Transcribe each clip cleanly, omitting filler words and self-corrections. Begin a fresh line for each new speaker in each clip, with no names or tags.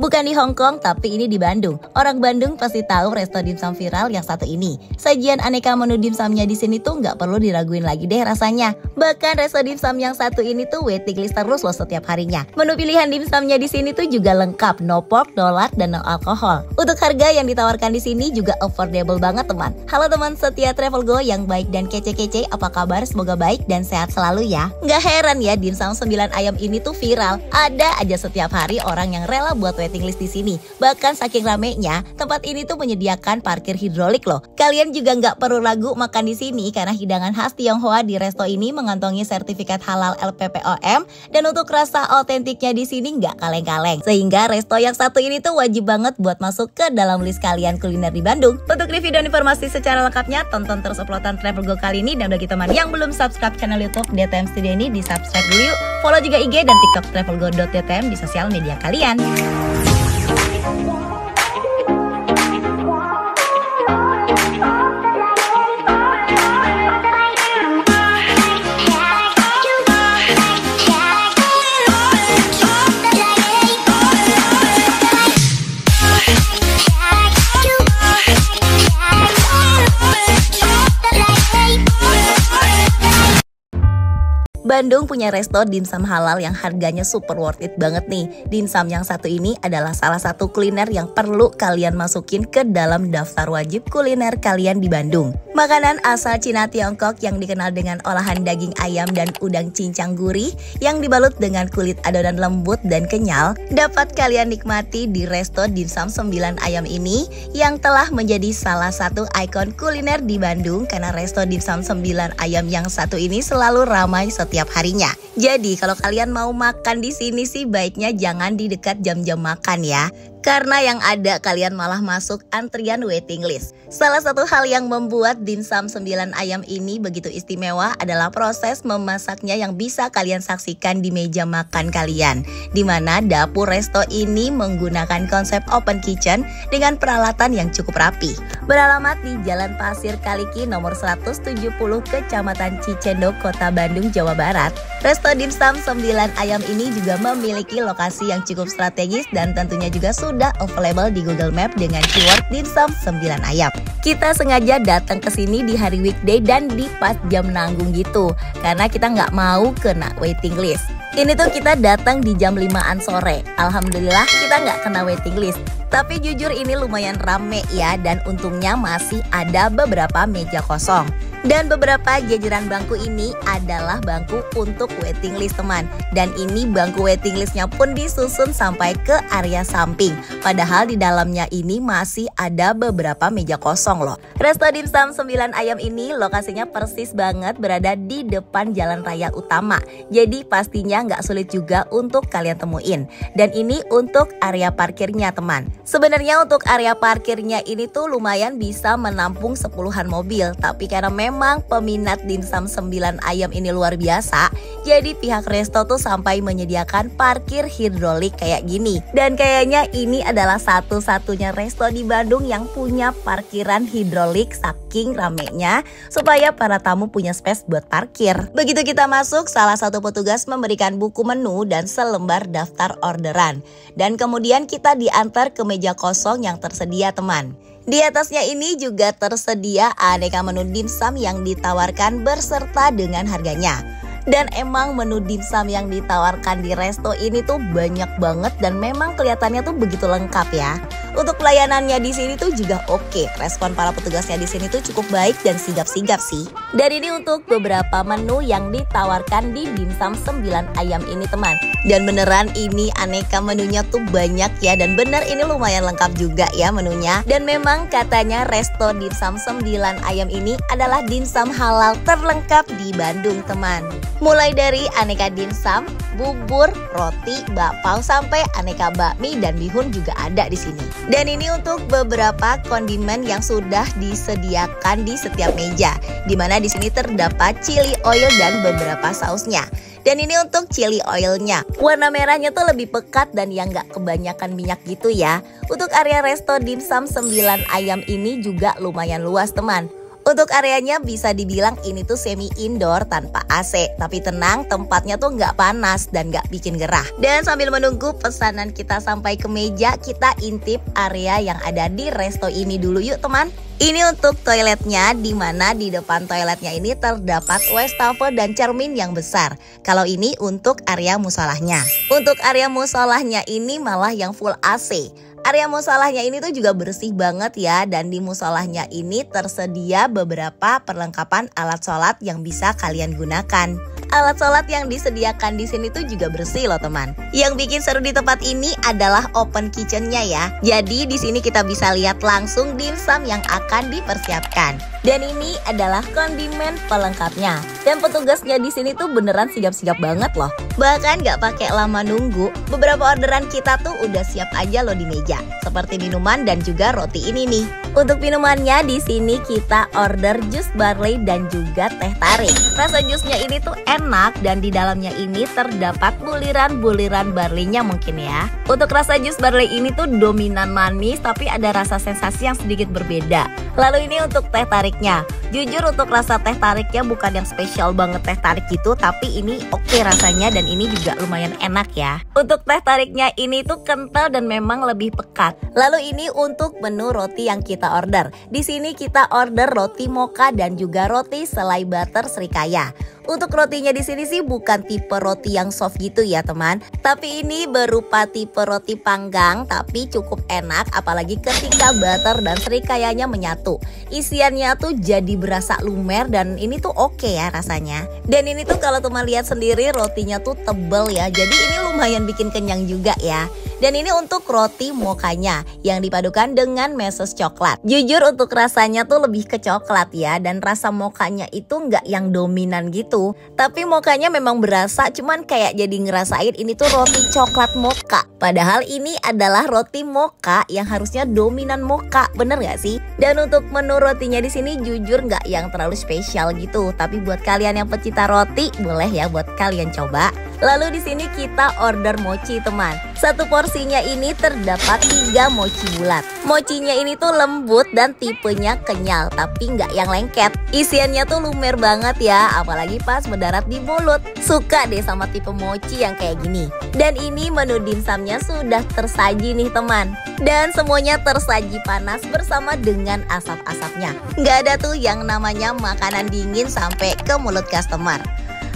Bukan di Hong Kong, tapi ini di Bandung. Orang Bandung pasti tahu resto dimsum viral yang satu ini. Sajian aneka menu dimsumnya di sini tuh nggak perlu diraguin lagi deh rasanya. Bahkan resto dimsum yang satu ini tuh waiting list terus loh setiap harinya. Menu pilihan dimsumnya di sini tuh juga lengkap, no pork, no lard, dan no alkohol. Untuk harga yang ditawarkan di sini juga affordable banget teman. Halo teman setia Travel Go yang baik dan kece-kece, apa kabar? Semoga baik dan sehat selalu ya. Nggak heran ya dimsum 9 ayam ini tuh viral. Ada aja setiap hari orang yang rela buat waiting list di sini. Bahkan saking ramenya, tempat ini tuh menyediakan parkir hidrolik loh. Kalian juga nggak perlu ragu makan di sini karena hidangan khas Tionghoa di resto ini mengantongi sertifikat halal LPPOM dan untuk rasa otentiknya di sini nggak kaleng-kaleng. Sehingga resto yang satu ini tuh wajib banget buat masuk ke dalam list kalian kuliner di Bandung. Untuk review dan informasi secara lengkapnya, tonton terus uploadan Travel Go kali ini, dan bagi teman yang belum subscribe channel YouTube DTM Studio ini, di subscribe dulu yuk. Follow juga IG dan TikTok travelgo.dtm di sosial media kalian. Bandung punya resto dimsum halal yang harganya super worth it banget nih. Dimsum yang satu ini adalah salah satu kuliner yang perlu kalian masukin ke dalam daftar wajib kuliner kalian di Bandung. Makanan asal Cina Tiongkok yang dikenal dengan olahan daging ayam dan udang cincang gurih yang dibalut dengan kulit adonan lembut dan kenyal dapat kalian nikmati di resto dimsum 9 ayam ini yang telah menjadi salah satu ikon kuliner di Bandung karena resto dimsum 9 ayam yang satu ini selalu ramai setiap harinya. Jadi kalau kalian mau makan di sini sih baiknya jangan di dekat jam-jam makan ya. Karena yang ada kalian malah masuk antrian waiting list. Salah satu hal yang membuat dimsum 9 ayam ini begitu istimewa adalah proses memasaknya yang bisa kalian saksikan di meja makan kalian. Dimana dapur resto ini menggunakan konsep open kitchen dengan peralatan yang cukup rapi. Beralamat di Jalan Pasir Kaliki nomor 170 Kecamatan Cicendo, Kota Bandung, Jawa Barat. Resto dimsum 9 ayam ini juga memiliki lokasi yang cukup strategis dan tentunya juga sudah available di Google Map dengan keyword dimsum 9 ayam. Kita sengaja datang ke sini di hari weekday dan di pas jam nanggung gitu, karena kita nggak mau kena waiting list. Ini tuh kita datang di jam 5-an sore. Alhamdulillah kita nggak kena waiting list. Tapi jujur ini lumayan rame ya, dan untungnya masih ada beberapa meja kosong. Dan beberapa jajaran bangku ini adalah bangku untuk waiting list teman. Dan ini bangku waiting listnya pun disusun sampai ke area samping. Padahal di dalamnya ini masih ada beberapa meja kosong loh. Resto dimsum 9 ayam ini lokasinya persis banget berada di depan jalan raya utama. Jadi pastinya nggak sulit juga untuk kalian temuin. Dan ini untuk area parkirnya teman. Sebenarnya untuk area parkirnya ini tuh lumayan bisa menampung 10-an mobil. Tapi karena memang peminat dimsum 9 ayam ini luar biasa, jadi pihak resto tuh sampai menyediakan parkir hidrolik kayak gini. Dan kayaknya ini adalah satu-satunya resto di Bandung yang punya parkiran hidrolik saking ramenya, supaya para tamu punya space buat parkir. Begitu kita masuk, salah satu petugas memberikan buku menu dan selembar daftar orderan. Dan kemudian kita diantar ke meja kosong yang tersedia teman. Di atasnya ini juga tersedia aneka menu dimsum yang ditawarkan berserta dengan harganya. Dan emang menu dimsum yang ditawarkan di resto ini tuh banyak banget dan memang kelihatannya tuh begitu lengkap ya. Untuk pelayanannya di sini tuh juga oke. Respon para petugasnya di sini tuh cukup baik dan sigap-sigap sih. Dan ini untuk beberapa menu yang ditawarkan di dimsum 9 ayam ini teman. Dan beneran ini aneka menunya tuh banyak ya, dan bener ini lumayan lengkap juga ya menunya. Dan memang katanya resto dimsum 9 ayam ini adalah dimsum halal terlengkap di Bandung teman. Mulai dari aneka dimsum, bubur, roti, bakpao sampai aneka bakmi dan bihun juga ada di sini. Dan ini untuk beberapa kondimen yang sudah disediakan di setiap meja, dimana di sini terdapat chili oil dan beberapa sausnya. Dan ini untuk chili oilnya, warna merahnya tuh lebih pekat dan yang gak kebanyakan minyak gitu ya. Untuk area resto dimsum 9 ayam ini juga lumayan luas teman. Untuk areanya bisa dibilang ini tuh semi indoor tanpa AC. Tapi tenang, tempatnya tuh nggak panas dan nggak bikin gerah. Dan sambil menunggu pesanan kita sampai ke meja, kita intip area yang ada di resto ini dulu yuk teman. Ini untuk toiletnya, di mana di depan toiletnya ini terdapat wastafel dan cermin yang besar. Kalau ini untuk area musolahnya. Untuk area musolahnya ini malah yang full AC. Area musolahnya ini tuh juga bersih banget ya, dan di musolahnya ini tersedia beberapa perlengkapan alat sholat yang bisa kalian gunakan. Alat sholat yang disediakan di sini tuh juga bersih loh teman. Yang bikin seru di tempat ini adalah open kitchennya ya. Jadi di sini kita bisa lihat langsung dimsum yang akan dipersiapkan. Dan ini adalah kondimen pelengkapnya. Dan petugasnya di sini tuh beneran sigap-sigap banget loh. Bahkan nggak pakai lama nunggu, beberapa orderan kita tuh udah siap aja loh di meja. Seperti minuman dan juga roti ini nih. Untuk minumannya di sini kita order jus barley dan juga teh tarik. Rasa jusnya ini tuh enak dan di dalamnya ini terdapat buliran-buliran barleynya mungkin ya. Untuk rasa jus barley ini tuh dominan manis tapi ada rasa sensasi yang sedikit berbeda. Lalu ini untuk teh tariknya. Jujur untuk rasa teh tariknya bukan yang spesial banget teh tarik gitu, tapi ini oke rasanya dan ini juga lumayan enak ya. Untuk teh tariknya ini tuh kental dan memang lebih pekat. Lalu ini untuk menu roti yang kita order. Di sini kita order roti mocha dan juga roti selai butter srikaya. Untuk rotinya di sini sih bukan tipe roti yang soft gitu ya teman, tapi ini berupa tipe roti panggang tapi cukup enak apalagi ketika butter dan srikayanya menyatu. Isiannya tuh jadi berasa lumer dan ini tuh oke ya rasanya. Dan ini tuh kalau teman lihat sendiri rotinya tuh tebel ya, jadi ini lumayan bikin kenyang juga ya. Dan ini untuk roti mochanya yang dipadukan dengan meses coklat. Jujur untuk rasanya tuh lebih ke coklat ya, dan rasa mochanya itu nggak yang dominan gitu. Tapi mochanya memang berasa, cuman kayak jadi ngerasain ini tuh roti coklat mocha. Padahal ini adalah roti mocha yang harusnya dominan mocha, bener nggak sih? Dan untuk menu rotinya di sini jujur nggak yang terlalu spesial gitu. Tapi buat kalian yang pecinta roti, boleh ya buat kalian coba. Lalu di sini kita order mochi teman. Satu porsinya ini terdapat 3 mochi bulat. Mochinya ini tuh lembut dan tipenya kenyal tapi nggak yang lengket. Isiannya tuh lumer banget ya, apalagi pas mendarat di mulut. Suka deh sama tipe mochi yang kayak gini. Dan ini menu dimsumnya sudah tersaji nih teman. Dan semuanya tersaji panas bersama dengan asap-asapnya. Nggak ada tuh yang namanya makanan dingin sampai ke mulut customer.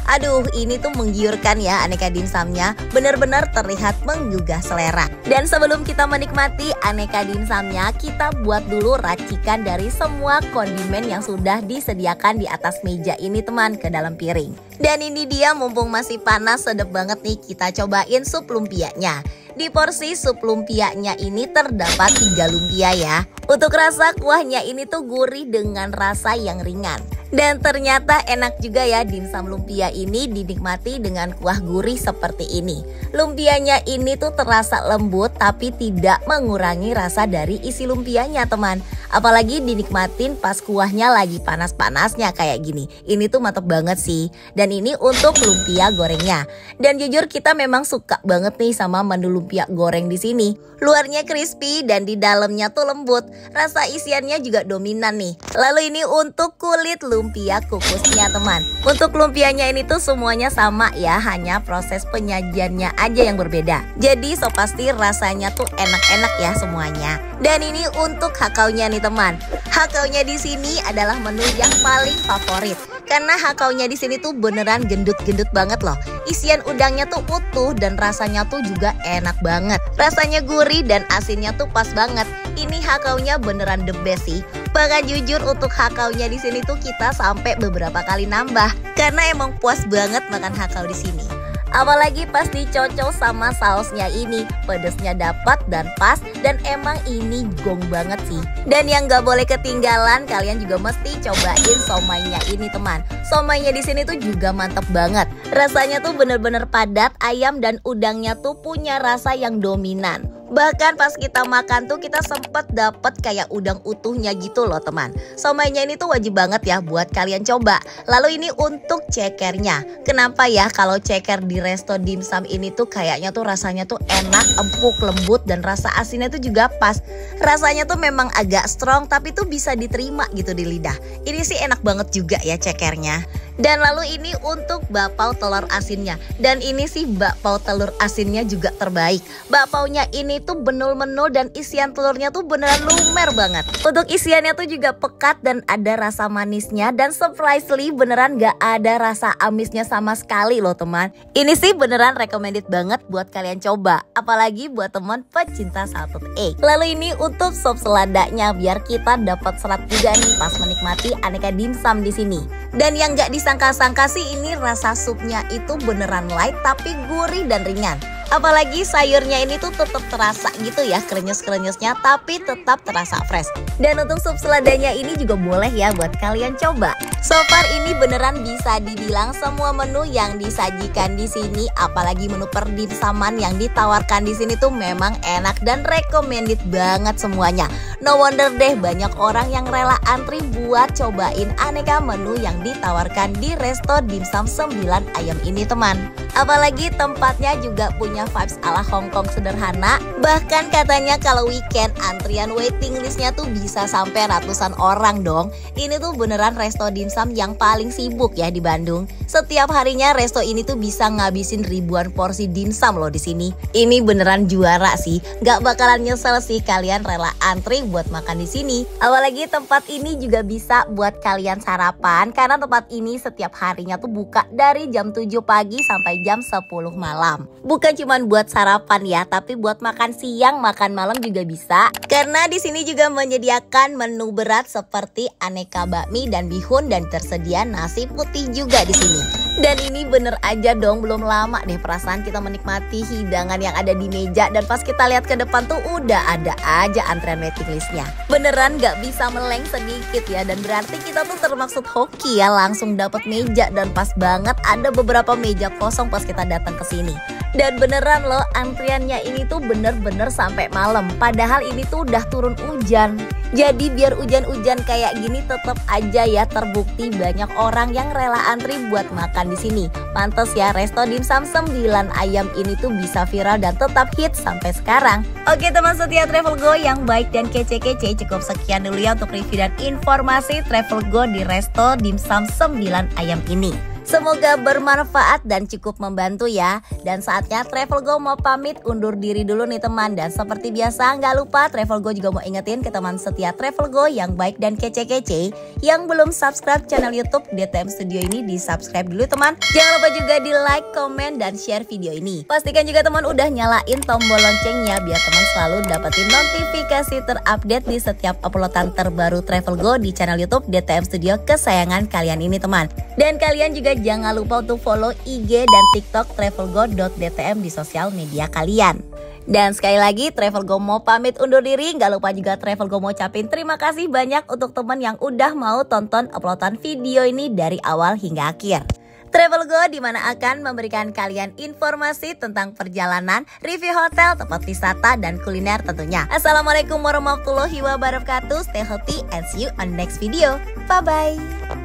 Aduh, ini tuh menggiurkan ya aneka dimsumnya, benar-benar terlihat menggugah selera. Dan sebelum kita menikmati aneka dimsumnya, kita buat dulu racikan dari semua kondimen yang sudah disediakan di atas meja ini teman ke dalam piring. Dan ini dia, mumpung masih panas sedap banget nih, kita cobain sup lumpianya. Di porsi sup lumpianya ini terdapat 3 lumpia ya. Untuk rasa kuahnya ini tuh gurih dengan rasa yang ringan. Dan ternyata enak juga ya, dimsum lumpia ini dinikmati dengan kuah gurih seperti ini. Lumpianya ini tuh terasa lembut tapi tidak mengurangi rasa dari isi lumpianya teman. Apalagi dinikmatin pas kuahnya lagi panas-panasnya kayak gini. Ini tuh mantep banget sih. Dan ini untuk lumpia gorengnya. Dan jujur kita memang suka banget nih sama menu lumpia goreng di sini. Luarnya crispy dan di dalamnya tuh lembut. Rasa isiannya juga dominan nih. Lalu ini untuk kulit lumpia kukusnya teman. Untuk lumpianya ini tuh semuanya sama ya, hanya proses penyajiannya aja yang berbeda. Jadi so pasti rasanya tuh enak-enak ya semuanya. Dan ini untuk hakaunya nih teman. Hakaunya di sini adalah menu yang paling favorit. Karena hakaunya di sini tuh beneran gendut-gendut banget loh. Isian udangnya tuh utuh dan rasanya tuh juga enak banget. Rasanya gurih dan asinnya tuh pas banget. Ini hakaunya beneran the best sih. Bahkan jujur untuk hakaunya di sini tuh kita sampai beberapa kali nambah. Karena emang puas banget makan hakau di sini. Apalagi pas dicocol sama sausnya ini, pedesnya dapat dan pas, dan emang ini gong banget sih. Dan yang gak boleh ketinggalan, kalian juga mesti cobain somainya ini teman. Somainya di sini tuh juga mantep banget. Rasanya tuh bener-bener padat, ayam dan udangnya tuh punya rasa yang dominan. Bahkan pas kita makan tuh kita sempet dapet kayak udang utuhnya gitu loh teman. Somainya ini tuh wajib banget ya buat kalian coba. Lalu ini untuk cekernya. Kenapa ya kalau ceker di resto dimsum ini tuh kayaknya tuh rasanya tuh enak, empuk, lembut, dan rasa asinnya tuh juga pas. Rasanya tuh memang agak strong tapi tuh bisa diterima gitu di lidah. Ini sih enak banget juga ya cekernya. Dan lalu ini untuk bakpao telur asinnya. Dan ini sih bakpao telur asinnya juga terbaik. Bakpaonya ini tuh benul-menul dan isian telurnya tuh beneran lumer banget. Untuk isiannya tuh juga pekat dan ada rasa manisnya. Dan surprisingly beneran gak ada rasa amisnya sama sekali loh teman. Ini sih beneran recommended banget buat kalian coba. Apalagi buat teman pecinta salted egg. Lalu ini untuk sop seladanya biar kita dapat serat juga nih pas menikmati aneka dimsum di sini. Dan yang gak disangka-sangka sih ini rasa supnya itu beneran light tapi gurih dan ringan. Apalagi sayurnya ini tuh tetap terasa gitu ya krenyes-krenyesnya tapi tetap terasa fresh. Dan untuk sup seladanya ini juga boleh ya buat kalian coba. So far ini beneran bisa dibilang semua menu yang disajikan di sini, apalagi menu perdimsaman yang ditawarkan di sini tuh memang enak dan recommended banget semuanya. No wonder deh banyak orang yang rela antri buat cobain aneka menu yang ditawarkan di resto dimsum 9 ayam ini teman. Apalagi tempatnya juga punya vibes ala Hongkong sederhana. Bahkan katanya kalau weekend antrian waiting listnya tuh bisa sampai ratusan orang dong. Ini tuh beneran resto dimsum yang paling sibuk ya di Bandung. Setiap harinya resto ini tuh bisa ngabisin ribuan porsi dimsum loh di sini. Ini beneran juara sih. Gak bakalan nyesel sih kalian rela antri buat makan di sini. Apalagi tempat ini juga bisa buat kalian sarapan karena tempat ini setiap harinya tuh buka dari jam 7 pagi sampai jam 10 malam. Bukan cuma buat sarapan ya, tapi buat makan siang, makan malam juga bisa. Karena di sini juga menyediakan menu berat seperti aneka bakmi dan bihun dan tersedia nasi putih juga di sini. Dan ini bener aja dong, belum lama deh perasaan kita menikmati hidangan yang ada di meja dan pas kita lihat ke depan tuh udah ada aja antrean waiting listnya. Beneran gak bisa meleng sedikit ya, dan berarti kita tuh termaksud hoki ya langsung dapat meja dan pas banget ada beberapa meja kosong pas kita datang ke sini. Dan beneran loh antriannya ini tuh bener-bener sampai malam. Padahal ini tuh udah turun hujan. Jadi biar hujan-hujan kayak gini tetap aja ya terbukti banyak orang yang rela antri buat makan di sini. Pantes ya resto dimsum 9 ayam ini tuh bisa viral dan tetap hits sampai sekarang. Oke teman setia Travel Go yang baik dan kece-kece, cukup sekian dulu ya untuk review dan informasi Travel Go di resto dimsum 9 ayam ini. Semoga bermanfaat dan cukup membantu ya. Dan saatnya Travel Go mau pamit undur diri dulu nih teman. Dan seperti biasa gak lupa Travel Go juga mau ingetin ke teman setia Travel Go yang baik dan kece-kece, yang belum subscribe channel YouTube DTM Studio ini, di subscribe dulu teman. Jangan lupa juga di like, komen, dan share video ini. Pastikan juga teman udah nyalain tombol loncengnya biar teman selalu dapetin notifikasi terupdate di setiap uploadan terbaru Travel Go di channel YouTube DTM Studio kesayangan kalian ini teman. Dan kalian juga jangan lupa untuk follow IG dan TikTok travelgo.dtm di sosial media kalian. Dan sekali lagi Travel Go mau pamit undur diri. Gak lupa juga Travel Go mau ucapin terima kasih banyak untuk teman yang udah mau tonton uploadan video ini dari awal hingga akhir. Travel Go dimana akan memberikan kalian informasi tentang perjalanan, review hotel, tempat wisata, dan kuliner tentunya. Assalamualaikum warahmatullahi wabarakatuh. Stay healthy and see you on next video. Bye bye.